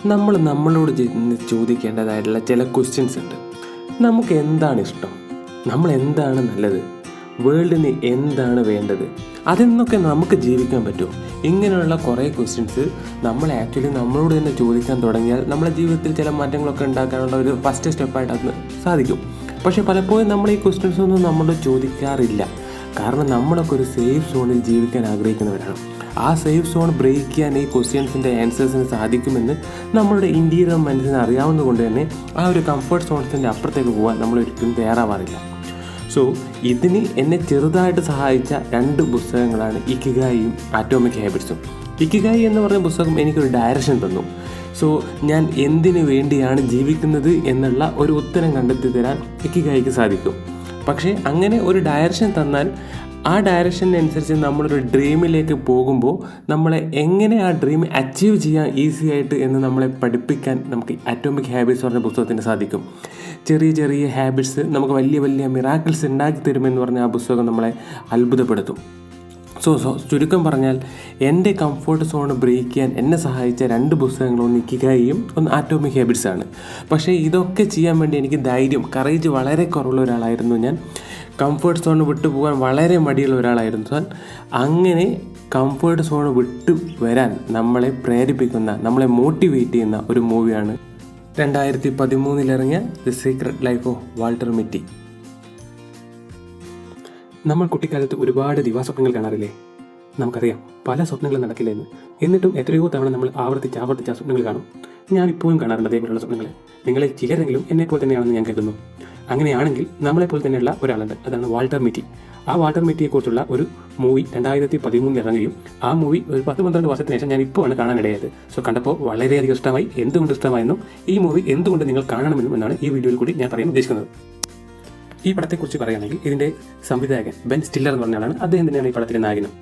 നമ്മളോട് ചോദിക്കേണ്ടതായിട്ടുള്ള ചില ക്വസ്റ്റ്യൻസ് ഉണ്ട്. നമുക്ക് എന്താണ് ഇഷ്ടം, നമ്മൾ എന്താണ് നല്ലത്, വേൾഡിന് എന്താണ് വേണ്ടത്, അതിന്നൊക്കെ നമുക്ക് ജീവിക്കാൻ പറ്റുമോ? ഇങ്ങനെയുള്ള കുറേ ക്വസ്റ്റ്യൻസ് നമ്മൾ ആക്ച്വലി നമ്മളോട് തന്നെ ചോദിക്കാൻ തുടങ്ങിയാൽ നമ്മുടെ ജീവിതത്തിൽ ചില മാറ്റങ്ങളൊക്കെ ഉണ്ടാക്കാനുള്ള ഒരു ഫസ്റ്റ് സ്റ്റെപ്പായിട്ട് അത് സാധിക്കും. പക്ഷേ പലപ്പോഴും നമ്മൾ ഈ ക്വസ്റ്റ്യൻസ് ഒന്നും നമ്മളോട് ചോദിക്കാറില്ല. കാരണം നമ്മളൊക്കെ ഒരു സേഫ് സോണിൽ ജീവിക്കാൻ ആഗ്രഹിക്കുന്നവരാണ്. ആ സേഫ് സോൺ ബ്രേക്ക് ചെയ്യാൻ ഈ ക്വസ്റ്റ്യൻസിൻ്റെ ആൻസേഴ്സിന് സാധിക്കുമെന്ന് നമ്മളുടെ ഇന്ത്യയുടെ മനസ്സിന് അറിയാവുന്നത് കൊണ്ട് തന്നെ ആ ഒരു കംഫർട്ട് സോൺസിൻ്റെ അപ്പുറത്തേക്ക് പോകാൻ നമ്മൾ ഒരിക്കലും തയ്യാറാവാറില്ല. സോ ഇതിന് എന്നെ ചെറുതായിട്ട് സഹായിച്ച 2 പുസ്തകങ്ങളാണ് ഇക്കിഗായിയും ആറ്റോമിക് ഹാബിറ്റ്സും. ഇക്കിഗായി എന്ന് പറഞ്ഞ പുസ്തകം എനിക്കൊരു ഡയറക്ഷൻ തന്നു. സോ ഞാൻ എന്തിനു വേണ്ടിയാണ് ജീവിക്കുന്നത് എന്നുള്ള ഒരു ഉത്തരം കണ്ടെത്തി തരാൻ ഇക്കിഗായിക്ക് സാധിക്കും. പക്ഷേ അങ്ങനെ ഒരു ഡയറക്ഷൻ തന്നാൽ ആ ഡയറക്ഷനനുസരിച്ച് നമ്മളൊരു ഡ്രീമിലേക്ക് പോകുമ്പോൾ നമ്മളെ എങ്ങനെ ആ ഡ്രീം അച്ചീവ് ചെയ്യാൻ ഈസി ആയിട്ട് എന്ന് നമ്മളെ പഠിപ്പിക്കാൻ നമുക്ക് ആറ്റോമിക് ഹാബിറ്റ്സ് പറഞ്ഞ പുസ്തകത്തിന് സാധിക്കും. ചെറിയ ചെറിയ ഹാബിറ്റ്സ് നമുക്ക് വലിയ വലിയ മിറാക്കിൾസ് ഉണ്ടാക്കി തരുമെന്ന് പറഞ്ഞ ആ പുസ്തകം നമ്മളെ അത്ഭുതപ്പെടുത്തും. സോ ചുരുക്കം പറഞ്ഞാൽ എൻ്റെ കംഫർട്ട് സോൺ ബ്രേക്ക് ചെയ്യാൻ എന്നെ സഹായിച്ച 2 പുസ്തകങ്ങൾ, ഒന്ന് ഇക്കിഗായിയും ഒന്ന് ആറ്റോമിക് ഹാബിറ്റ്സ് ആണ്. പക്ഷേ ഇതൊക്കെ ചെയ്യാൻ വേണ്ടി എനിക്ക് കറേജ് വളരെ കുറവുള്ള ഒരാളായിരുന്നു ഞാൻ. കംഫർട്ട് സോൺ വിട്ടു പോകാൻ വളരെ മടിയുള്ള ഒരാളായിരുന്നു ഞാൻ. അങ്ങനെ കംഫർട്ട് സോൺ വിട്ടു വരാൻ നമ്മളെ പ്രേരിപ്പിക്കുന്ന, നമ്മളെ മോട്ടിവേറ്റ് ചെയ്യുന്ന ഒരു മൂവിയാണ് 2013 ഇറങ്ങിയ the secret life of Walter മിറ്റി. നമ്മൾ കുട്ടിക്കാലത്ത് ഒരുപാട് ദിവാസ്വപ്നങ്ങൾ കാണാറില്ലേ? നമുക്കറിയാം പല സ്വപ്നങ്ങളും നടക്കില്ല എന്ന്. എന്നിട്ടും എത്രയോ തവണ നമ്മൾ ആവർത്തിച്ച് ആ സ്വപ്നങ്ങൾ കാണും. ഞാൻ ഇപ്പോഴും കാണാറുണ്ട് അതേപോലുള്ള സ്വപ്നങ്ങൾ. നിങ്ങളിൽ ചിലരെങ്കിലും എന്നെപ്പോലെ തന്നെയാണെന്ന് ഞാൻ കരുതുന്നു. അങ്ങനെയാണെങ്കിൽ നമ്മളെപ്പോലെ തന്നെയുള്ള ഒരാളുണ്ട്, അതാണ് വാൾട്ടർ മിറ്റി. ആ വാൾട്ടർ മിറ്റിയെക്കുറിച്ചുള്ള ഒരു മൂവി 2013 ഇറങ്ങുകയും ആ മൂവി ഒരു 10-12 വർഷത്തിന് ശേഷം ഞാൻ ഇപ്പോഴാണ് കാണാനിടയായത്. സോ കണ്ടപ്പോൾ വളരെയധികം ഇഷ്ടമായി. എന്തുകൊണ്ട് ഇഷ്ടമായെന്നും ഈ മൂവി എന്തുകൊണ്ട് നിങ്ങൾ കാണണമെന്നും എന്നാണ് ഈ വീഡിയോയിൽ കൂടി ഞാൻ പറയാൻ ഉദ്ദേശിക്കുന്നത്. ഈ പടത്തെക്കുറിച്ച് പറയുകയാണെങ്കിൽ ഇതിൻ്റെ സംവിധായകൻ ബെൻ സ്റ്റില്ലർ എന്ന് പറഞ്ഞാലാണ്. അദ്ദേഹം തന്നെയാണ് ഈ പടത്തിലെ നായകനും.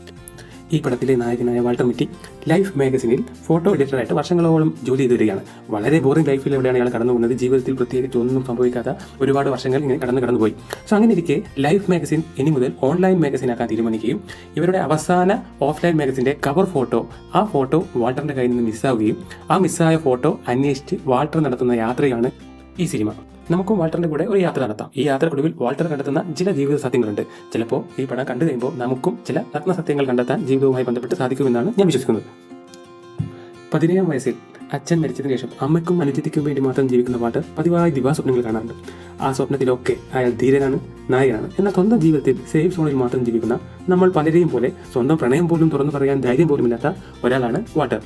ഈ പടത്തിലെ നായകനായ വാൾട്ടർ മിറ്റി ലൈഫ് മാഗസിനിൽ ഫോട്ടോ എഡിറ്ററായിട്ട് വർഷങ്ങളോളം ജോലി ചെയ്ത് വരികയാണ്. വളരെ ബോറിംഗ് ലൈഫിലൂടെയാണ് അയാൾ കടന്നു പോകുന്നത്. ജീവിതത്തിൽ പ്രത്യേകിച്ച് ഒന്നും സംഭവിക്കാത്ത ഒരുപാട് വർഷങ്ങൾ ഇങ്ങനെ കടന്നുപോയി. സോ അങ്ങനെ ഇരിക്കെ ലൈഫ് മാഗസിൻ ഇനി മുതൽ ഓൺലൈൻ മാഗസിൻ ആക്കാൻ തീരുമാനിക്കുകയും ഇവരുടെ അവസാന ഓഫ്ലൈൻ മാഗസിൻ്റെ കവർ ഫോട്ടോ, ആ ഫോട്ടോ വാൾട്ടറിൻ്റെ കയ്യിൽ നിന്ന് മിസ്സാവുകയും ആ മിസ്സായ ഫോട്ടോ അന്വേഷിച്ച് വാൾട്ടർ നടത്തുന്ന യാത്രയാണ് ഈ സിനിമ. നമുക്കും വാൾട്ടറിൻ്റെ കൂടെ ഒരു യാത്ര നടത്താം. ഈ യാത്രക്കൊടുവിൽ വാൾട്ടർ കണ്ടെത്തുന്ന ചില ജീവിത സത്യങ്ങളുണ്ട്. ചിലപ്പോൾ ഈ പടം കണ്ടു കഴിയുമ്പോൾ നമുക്കും ചില നഗ്ന സത്യങ്ങൾ കണ്ടെത്താൻ ജീവിതവുമായി ബന്ധപ്പെട്ട് സാധിക്കുമെന്നാണ് ഞാൻ വിശ്വസിക്കുന്നത്. 17-ാം വയസ്സിൽ അച്ഛൻ മരിച്ചതിന് ശേഷം അമ്മയ്ക്കും അനുജത്തിക്കും വേണ്ടി മാത്രം ജീവിക്കുന്ന വാൾട്ടർ പതിവായി ദിവാസ്വപ്നങ്ങൾ കാണാറുണ്ട്. ആ സ്വപ്നത്തിലൊക്കെ അയാൾ ധീരനാണ്, നായകനാണ്. എന്നാൽ സ്വന്തം ജീവിതത്തിൽ സേഫ് സോണിൽ മാത്രം ജീവിക്കുന്ന നമ്മൾ പലരെയും പോലെ സ്വന്തം പ്രണയം പോലും തുറന്നു പറയാൻ ധൈര്യം പോലുമില്ലാത്ത ഒരാളാണ് വാൾട്ടർ.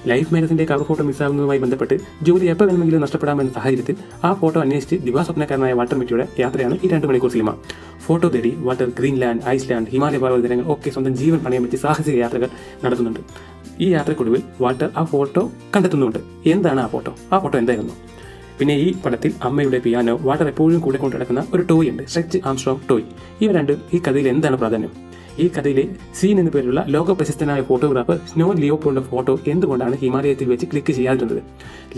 ലൈഫ് മാഗസിൻ്റെ കവർ ഫോട്ടോ മിസ്സാകുന്നതുമായി ബന്ധപ്പെട്ട് ജോലി എപ്പോൾ വേണമെങ്കിലും നഷ്ടപ്പെടാമെന്ന സാഹചര്യത്തിൽ ആ ഫോട്ടോ അന്വേഷിച്ച് ദിവാസ്വപ്നക്കാരനായ വാൾട്ടർ മിറ്റിയുടെ യാത്രയാണ് ഈ 2 മണിക്കൂർ സിനിമ. ഫോട്ടോ തേടി വാൾട്ടർ ഗ്രീൻലാൻഡ്, ഐസ്ലാൻഡ്, ഹിമാലയ പർവ്വതങ്ങൾ ഒക്കെ സ്വന്തം ജീവൻ പണയം വെച്ച് സാഹസിക യാത്രകൾ നടത്തുന്നുണ്ട്. ഈ യാത്രക്കൊടുവിൽ വാൾട്ടർ ആ ഫോട്ടോ കണ്ടെത്തുന്നുണ്ട്. എന്താണ് ആ ഫോട്ടോ എന്തായിരുന്നു? പിന്നെ ഈ പടത്തിൽ അമ്മയുടെ പിയാനോ, വാൾട്ടർ എപ്പോഴും കൂടെ കൊണ്ടു നടക്കുന്ന ഒരു ടോയ് ഉണ്ട്, സ്ട്രെച്ച് ആംസ്ട്രോങ് ടോയ്. ഇവ രണ്ടും ഈ കഥയിൽ എന്താണ് പ്രാധാന്യം? ഈ കഥയിലെ സീൻ എന്നു പേരുള്ള ലോക പ്രശസ്തനായ ഫോട്ടോഗ്രാഫർ സ്നോ ലിയോപോളിന്റെ ഫോട്ടോ എന്തുകൊണ്ടാണ് ഹിമാലയത്തിൽ വെച്ച് ക്ലിക്ക് ചെയ്യാതിരുന്നത്?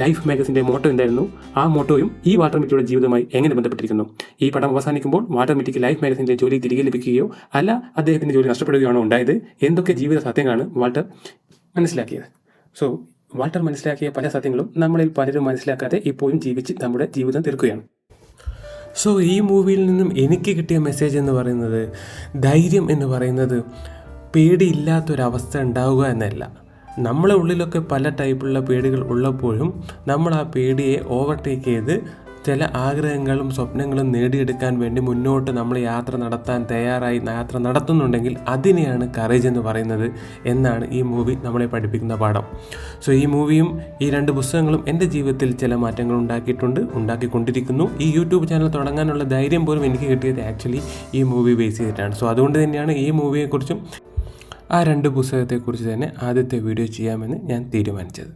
ലൈഫ് മാഗസിന്റെ മോട്ടോ എന്തായിരുന്നു? ആ മോട്ടോയും ഈ വാൾട്ടർ മിറ്റിയുടെ ജീവിതവുമായി എങ്ങനെ ബന്ധപ്പെട്ടിരിക്കുന്നു? ഈ പടം അവസാനിക്കുമ്പോൾ വാൾട്ടർ മിറ്റിക്ക് ലൈഫ് മാഗസിന്റെ ജോലി തിരികെ ലഭിക്കുകയോ അല്ല അദ്ദേഹത്തിന്റെ ജോലി നഷ്ടപ്പെടുകയാണോ ഉണ്ടായത്? എന്തൊക്കെ ജീവിത സത്യങ്ങളാണ് വാൾട്ടർ മനസ്സിലാക്കിയത്? സോ വാൾട്ടർ മനസ്സിലാക്കിയ പല സത്യങ്ങളും നമ്മളിൽ പലരും മനസ്സിലാക്കാതെ ഇപ്പോഴും ജീവിച്ച് നമ്മുടെ ജീവിതം തീർക്കുകയാണ്. സോ ഈ മൂവിയിൽ നിന്നും എനിക്ക് കിട്ടിയ മെസ്സേജ് എന്ന് പറയുന്നത്, ധൈര്യം എന്ന് പറയുന്നത് പേടിയില്ലാത്തൊരവസ്ഥ ഉണ്ടാവുക എന്നല്ല. നമ്മളെ ഉള്ളിലൊക്കെ പല ടൈപ്പുള്ള പേടികൾ ഉള്ളപ്പോഴും നമ്മൾ ആ പേടിയെ ഓവർടേക്ക് ചെയ്ത് ചില ആഗ്രഹങ്ങളും സ്വപ്നങ്ങളും നേടിയെടുക്കാൻ വേണ്ടി മുന്നോട്ട് നമ്മൾ യാത്ര നടത്തുന്നുണ്ടെങ്കിൽ അതിനെയാണ് കറേജ് എന്ന് പറയുന്നത് എന്നാണ് ഈ മൂവി നമ്മളെ പഠിപ്പിക്കുന്ന പാഠം. സോ ഈ മൂവിയും ഈ 2 പുസ്തകങ്ങളും എൻ്റെ ജീവിതത്തിൽ ചില മാറ്റങ്ങൾ ഉണ്ടാക്കിക്കൊണ്ടിരിക്കുന്നു. ഈ യൂട്യൂബ് ചാനൽ തുടങ്ങാനുള്ള ധൈര്യം പോലും എനിക്ക് കിട്ടിയത് ആക്ച്വലി ഈ മൂവി ബേസ് ചെയ്തിട്ടാണ്. സോ അതുകൊണ്ട് തന്നെയാണ് ഈ മൂവിയെക്കുറിച്ചും ആ 2 പുസ്തകത്തെക്കുറിച്ച് തന്നെ ആദ്യത്തെ വീഡിയോ ചെയ്യാമെന്ന് ഞാൻ തീരുമാനിച്ചത്.